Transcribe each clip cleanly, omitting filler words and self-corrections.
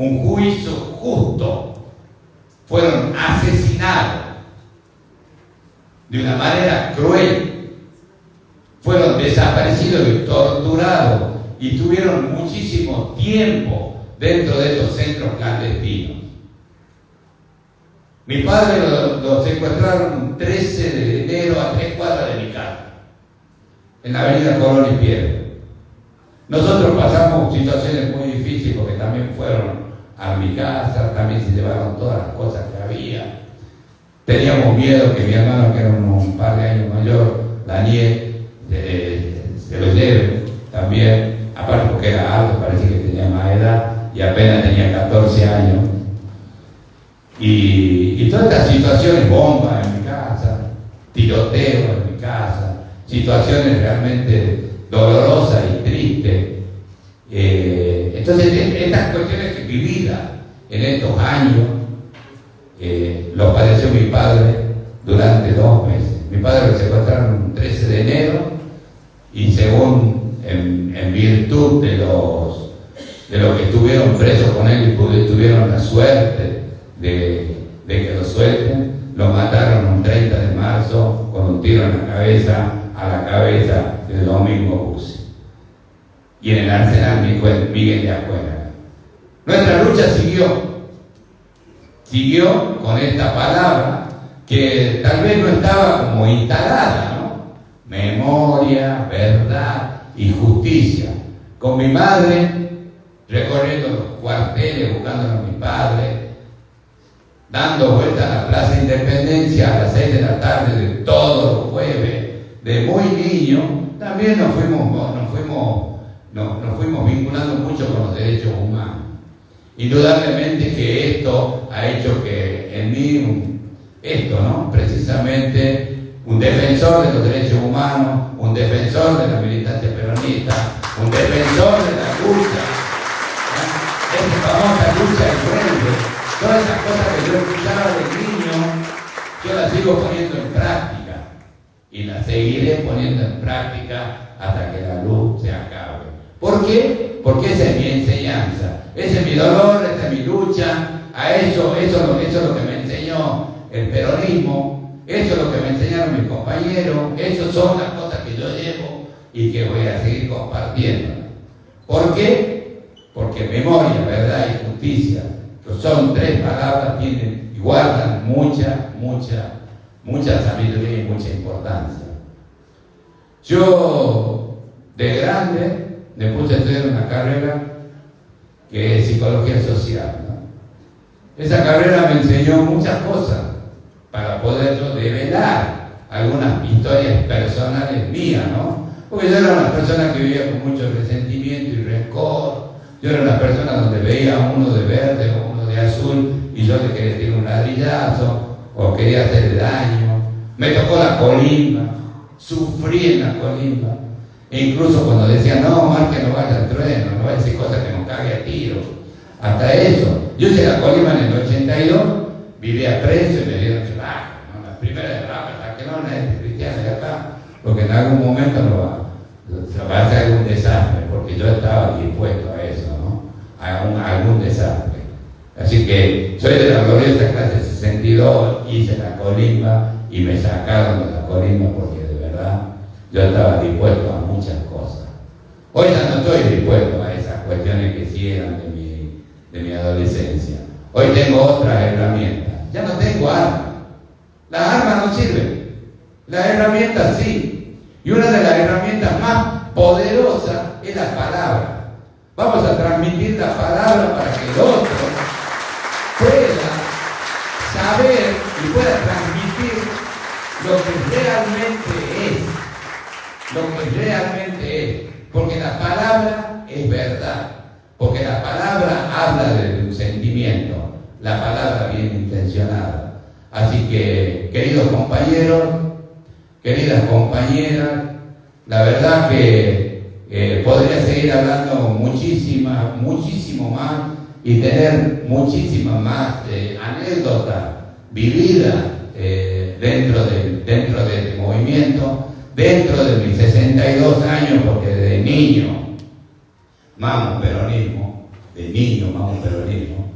un juicio justo, fueron asesinados de una manera cruel, fueron desaparecidos y torturados y tuvieron muchísimo tiempo dentro de estos centros clandestinos. Mi padre lo secuestraron 13 de enero a 3 cuadras de mi casa, en la avenida Colón y Piedra. Nosotros pasamos situaciones muy difíciles porque también fueron a mi casa, también se llevaron todas las cosas que había. Teníamos miedo que mi hermano, que era un par de años mayor, Daniel, se lo lleve también, aparte porque era alto, parece que tenía más edad y apenas tenía 14 años. Y todas estas situaciones, bombas en mi casa, tiroteos en mi casa, situaciones realmente dolorosas y tristes. Entonces, estas cuestiones vividas en estos años, lo padeció mi padre durante 2 meses. Mi padre lo secuestraron el 13 de enero y según en virtud de los que estuvieron presos con él y tuvieron la suerte de que lo suelten, lo mataron un 30 de marzo con un tiro en la cabeza, a la cabeza del Domingo Puse. Y en el Arsenal Miguel de Acuena. Nuestra lucha siguió con esta palabra que tal vez no estaba como instalada, ¿no? Memoria, verdad y justicia. Con mi madre, recorriendo los cuarteles, buscando a mi padre, dando vueltas a la Plaza Independencia a las 6 de la tarde de todos los jueves, de muy niño, también nos fuimos vinculando mucho con los derechos humanos. Indudablemente que esto ha hecho que en mí, ¿no? Precisamente un defensor de los derechos humanos, un defensor de la militancia peronista, un defensor de la lucha, esa famosa lucha del pueblo, todas esas cosas que yo escuchaba de niño, yo las sigo poniendo en práctica y las seguiré poniendo en práctica hasta que la luz se acabe. ¿Por qué? Porque esa es mi enseñanza, ese es mi dolor, esa es mi lucha, eso es lo que me enseñó el peronismo, eso es lo que me enseñaron mis compañeros, esas son las cosas que yo llevo y que voy a seguir compartiendo. ¿Por qué? Porque memoria, verdad y justicia, que son 3 palabras, tienen y guardan mucha sabiduría y mucha importancia. Yo, de grande, me puse a estudiar una carrera que es psicología social, ¿no? Esa carrera me enseñó muchas cosas para poder yo develar algunas historias personales mías, ¿no? Porque yo era una persona que vivía con mucho resentimiento y rencor. Yo era una persona donde veía a uno de verde o uno de azul y yo le quería tirar un ladrillazo o quería hacerle daño. Me tocó la colimba, sufrí en la colimba. E incluso cuando decían, no, Omar, que no vaya al trueno, no vaya a decir cosas que nos cague a tiro. Hasta eso. Yo hice la colimba en el 82, vivía preso y me dieron de baja, ¿no? La primera de baja, la que no es cristiana de acá, porque en algún momento se va a hacer algún desastre, porque yo estaba dispuesto a eso, ¿no? A algún desastre. Así que soy de la gloriosa clase 62, hice la colimba y me sacaron de la colimba porque de verdad yo estaba dispuesto a muchas cosas. Hoy ya no estoy dispuesto a esas cuestiones que sí eran de mi adolescencia. Hoy tengo otras herramientas. Ya no tengo armas. Las armas no sirven. Las herramientas sí. Y una de las herramientas más poderosas es la palabra. Vamos a transmitir la palabra para que el otro pueda saber y pueda transmitir lo que realmente es. Lo que realmente es, porque la palabra es verdad, porque la palabra habla de un sentimiento, la palabra bien intencionada. Así que, queridos compañeros, queridas compañeras, la verdad que podría seguir hablando muchísimo más y tener muchísimas más anécdotas vividas dentro de este movimiento. Dentro de mis 62 años, porque desde niño, mamo peronismo, de niño, más un peronismo.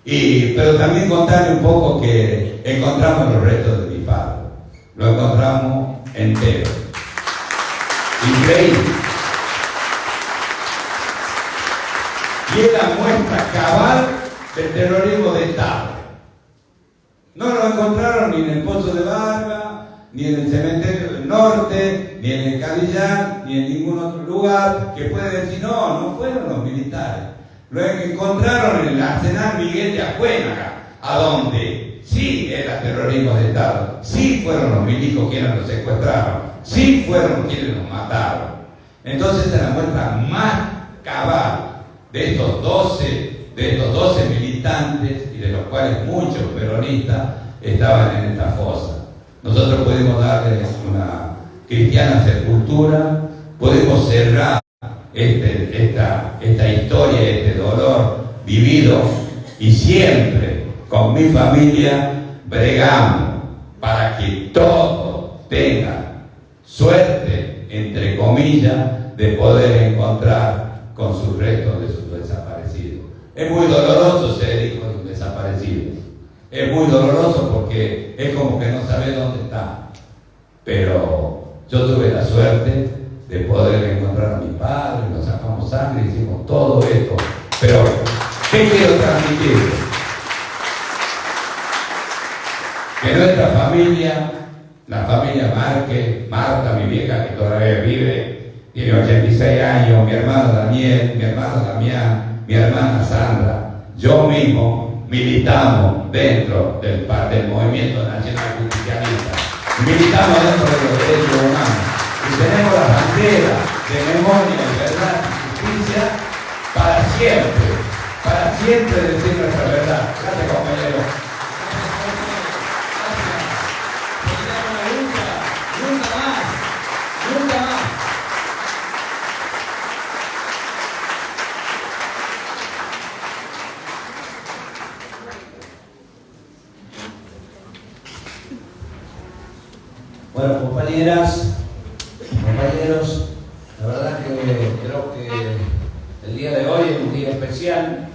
Pero también contarle un poco que encontramos los restos de mi padre. Lo encontramos entero. Increíble. Y es la muestra cabal del terrorismo de Estado. No lo encontraron ni en el Pozo de Vargas, ni en el Cementerio del Norte, ni en el Cadillán, ni en ningún otro lugar que puede decir, no fueron los militares. Lo encontraron en el Arsenal Miguel de Acuénaga, a donde sí era terrorismo de Estado, sí fueron los milicos quienes los secuestraron, sí fueron quienes los mataron. Entonces es la muestra más cabal de estos 12 militantes, y de los cuales muchos peronistas estaban en esta fosa. Nosotros podemos darle una cristiana sepultura, podemos cerrar esta historia, este dolor vivido, y siempre con mi familia bregamos para que todos tengan suerte, entre comillas, de poder encontrar con sus restos de sus desaparecidos. Es muy doloroso ser hijo de un desaparecido. Es muy doloroso porque es como que no sabes dónde está. Pero yo tuve la suerte de poder encontrar a mi padre, nos sacamos sangre, hicimos todo esto. Pero, ¿qué quiero transmitir? Que nuestra familia, la familia Márquez, Marta, mi vieja que todavía vive, tiene 86 años, mi hermano Daniel, mi hermano Damián, mi hermana Sandra, yo mismo militamos dentro del Movimiento Nacional Justicialista, militamos dentro de los derechos humanos y tenemos la bandera de memoria, verdad y justicia para siempre decir nuestra verdad. Gracias, compañero. Nunca más. Bueno, compañeras, compañeros, la verdad que creo que el día de hoy es un día especial,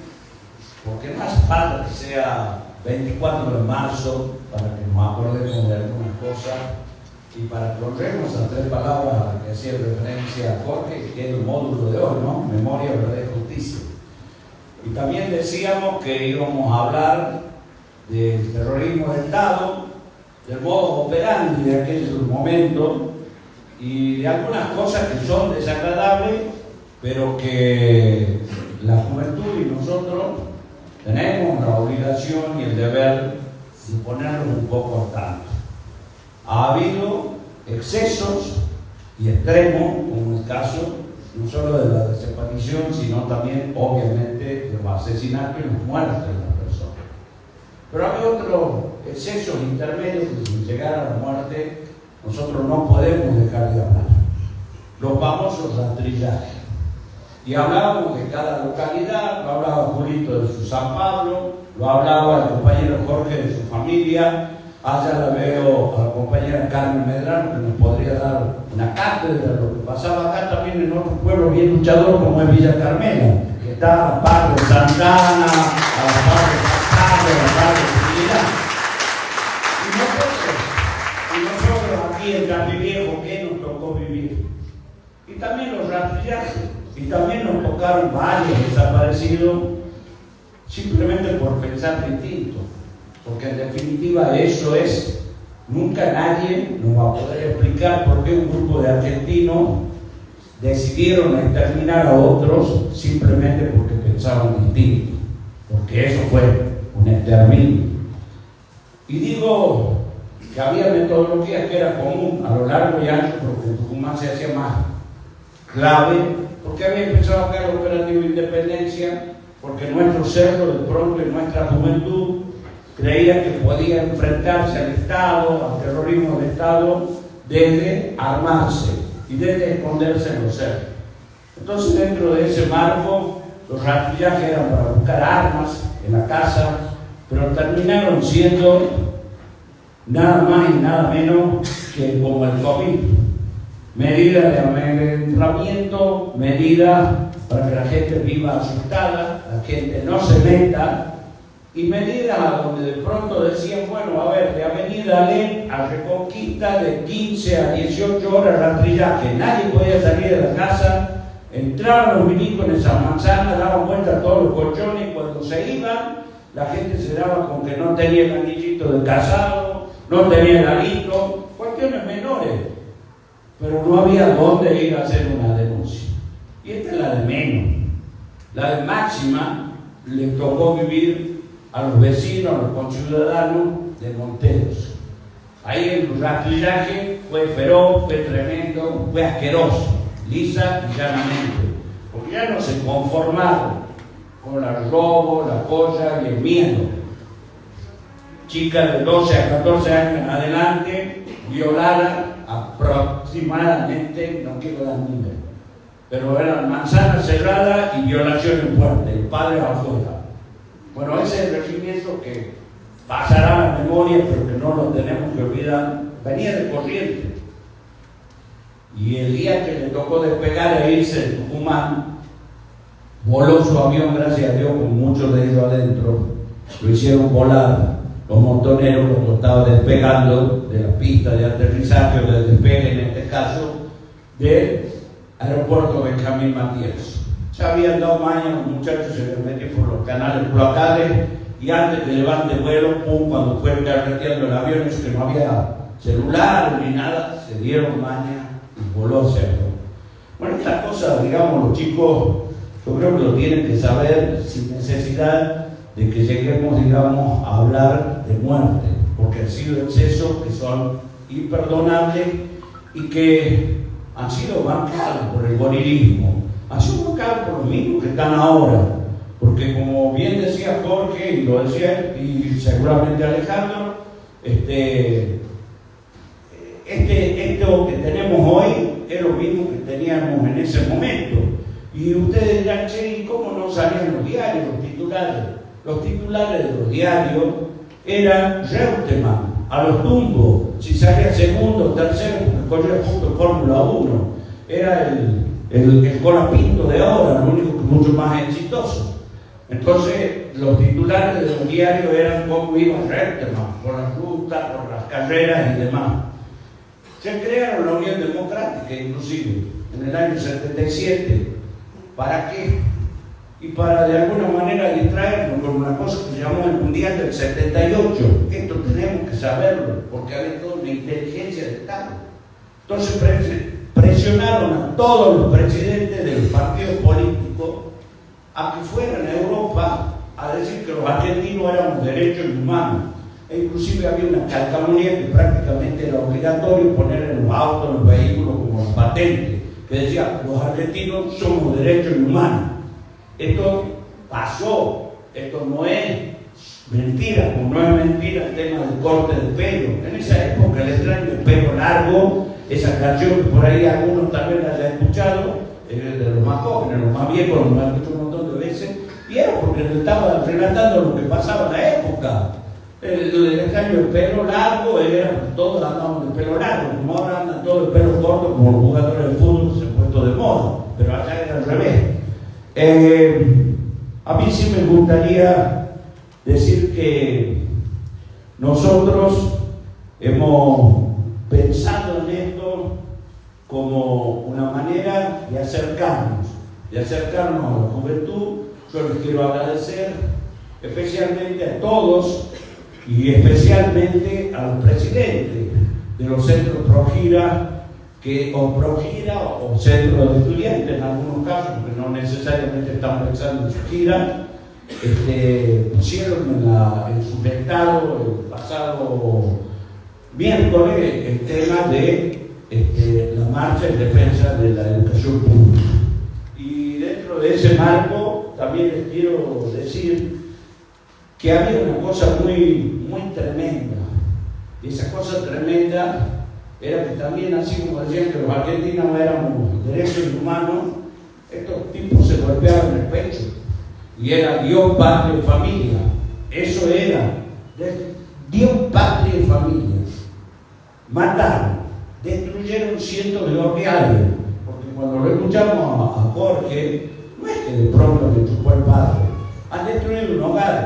porque no hace falta que sea 24 de marzo para que nos acordemos de algunas cosas y para que honremos a 3 palabras a las que hacía referencia Jorge, que es el módulo de hoy, ¿no? Memoria, verdad y justicia. Y también decíamos que íbamos a hablar del terrorismo de Estado, del modo operandi de aquel momento y de algunas cosas que son desagradables, pero que la juventud y nosotros tenemos la obligación y el deber de ponernos un poco al tanto. Ha habido excesos y extremos, como el caso no solo de la desaparición, sino también, obviamente, de los asesinatos y las muertes de las personas. Pero hay otros excesos intermedios que, sin llegar a la muerte, nosotros no podemos dejar de hablar. Los famosos rastrillajes. Y hablábamos de cada localidad, lo hablaba Julito de su San Pablo, lo hablaba el compañero Jorge de su familia. Allá la veo a la compañera Carmen Medrano, que nos podría dar una cátedra de lo que pasaba acá también en otro pueblo bien luchador como es Villa Carmela, que está a la par de Santana, a la par de Casado, a la par de Trinidad. Y nosotros aquí en Capiviejo, ¿qué nos tocó vivir? Y también los rastrillajes, y también nos tocaron varios desaparecidos, simplemente por pensar distinto. Porque en definitiva eso es, nunca nadie nos va a poder explicar por qué un grupo de argentinos decidieron exterminar a otros simplemente porque pensaban distinto, porque eso fue un exterminio. Y digo que había metodologías que eran común a lo largo y ancho, porque en Tucumán se hacía más clave, porque había empezado acá el operativo Independencia, porque nuestro cerro de pronto en nuestra juventud creía que podía enfrentarse al Estado, al terrorismo del Estado, desde armarse y desde esconderse en los cerros. Entonces, dentro de ese marco, los rastrillajes eran para buscar armas en la casa, pero terminaron siendo nada más y nada menos que como el COVID. Medida de amedrentamiento, medida para que la gente viva asustada, la gente no se meta, y medida donde de pronto decían, bueno, a ver, de Avenida Alem a Reconquista de 15 a 18 horas rastrillaje, nadie podía salir de la casa, entraban los milicos en esas manzanas, daban vuelta a todos los colchones, y cuando se iban, la gente se daba con que no tenía el anillito de casado, no tenía el alito, cuestiones menores, pero no había dónde ir a hacer una denuncia. Y esta es la de menos. La de máxima le tocó vivir a los vecinos, a los conciudadanos de Monteros. Ahí el rastrillaje fue feroz, fue tremendo, fue asqueroso, lisa y llanamente, porque ya no se conformaron con el robo, la cosa y el miedo. Chicas de 12 a 14 años en adelante, violadas aproximadamente, no quiero dar número, pero eran manzanas cerradas y violaciones fuertes, el padre afuera. Bueno, ese es el regimiento que pasará a la memoria, pero que no lo tenemos que olvidar. Venía de Corrientes. Y el día que le tocó despegar e irse de Tucumán, voló su avión, gracias a Dios, con muchos de ellos adentro. Lo hicieron volar. Los montoneros lo estaban despegando de la pista de aterrizaje o de despegue, en este caso, del aeropuerto Benjamín Matías. Ya habían dado maña, los muchachos se les metían por los canales cloacales y antes de levante vuelo, pum, cuando fue carreteando el avión, es que no había celular ni nada, se dieron maña y voló hacia allá. Bueno, estas cosas, digamos, los chicos, yo creo que lo tienen que saber sin necesidad de que lleguemos, digamos, a hablar de muerte, porque han sido excesos que son imperdonables y que han sido bancados por el gorilismo, han sido bancados por los mismos que están ahora, porque como bien decía Jorge, y lo decía y seguramente Alejandro, esto que tenemos hoy es lo mismo que teníamos en ese momento. Y ustedes dirán, che, ¿y cómo no salían los diarios, los titulares? Los titulares de los diarios eran Reutemann, a los tumbos, si salía segundo, tercero, porque corría punto Fórmula 1, era el Colapinto de ahora, lo único que mucho más exitoso. Entonces, los titulares de los diarios eran cómo iba Reutemann, por las rutas, por las carreras y demás. Se crearon la Unión Democrática, inclusive, en el año 77. ¿Para qué? Y para de alguna manera distraernos con una cosa que se llamó el Mundial del 78. Esto tenemos que saberlo, porque había toda una inteligencia de Estado. Entonces presionaron a todos los presidentes de los partidos políticos a que fueran a Europa a decir que los argentinos éramos derechos humanos. E inclusive había una calcamonía que prácticamente era obligatorio poner en los autos, en los vehículos, como las patentes, que decía, los argentinos somos derechos humanos. Esto pasó, esto no es mentira, como no es mentira el tema del corte de pelo. En esa época el extraño el pelo largo, esa canción que por ahí algunos tal vez la hayan escuchado, de los más jóvenes, los más viejos, los han escuchado un montón de veces, y era porque le estaba relatando lo que pasaba en la época. El extraño el pelo largo, todos andaban de pelo largo, como ahora andan todos de pelo corto, como los jugadores de fútbol se han puesto de moda, pero allá era al revés. A mí sí me gustaría decir que nosotros hemos pensado en esto como una manera de acercarnos a la juventud. Yo les quiero agradecer especialmente a todos y especialmente a los presidentes de los centros Progira, o centros de estudiantes en algunos casos, porque no necesariamente están pensando en su gira, pusieron en su dictado el pasado miércoles el tema de la marcha en defensa de la educación pública. Y dentro de ese marco también les quiero decir que había una cosa muy, muy tremenda, y esa cosa tremenda era que también, así como decían que los argentinos éramos derechos humanos, estos tipos se golpeaban el pecho, y era Dios, patria y familia. Eso era Dios, patria y familia. Mataron, destruyeron cientos de hogares, porque cuando lo escuchamos a Jorge, no es que de pronto que chupó el padre, han destruido un hogar.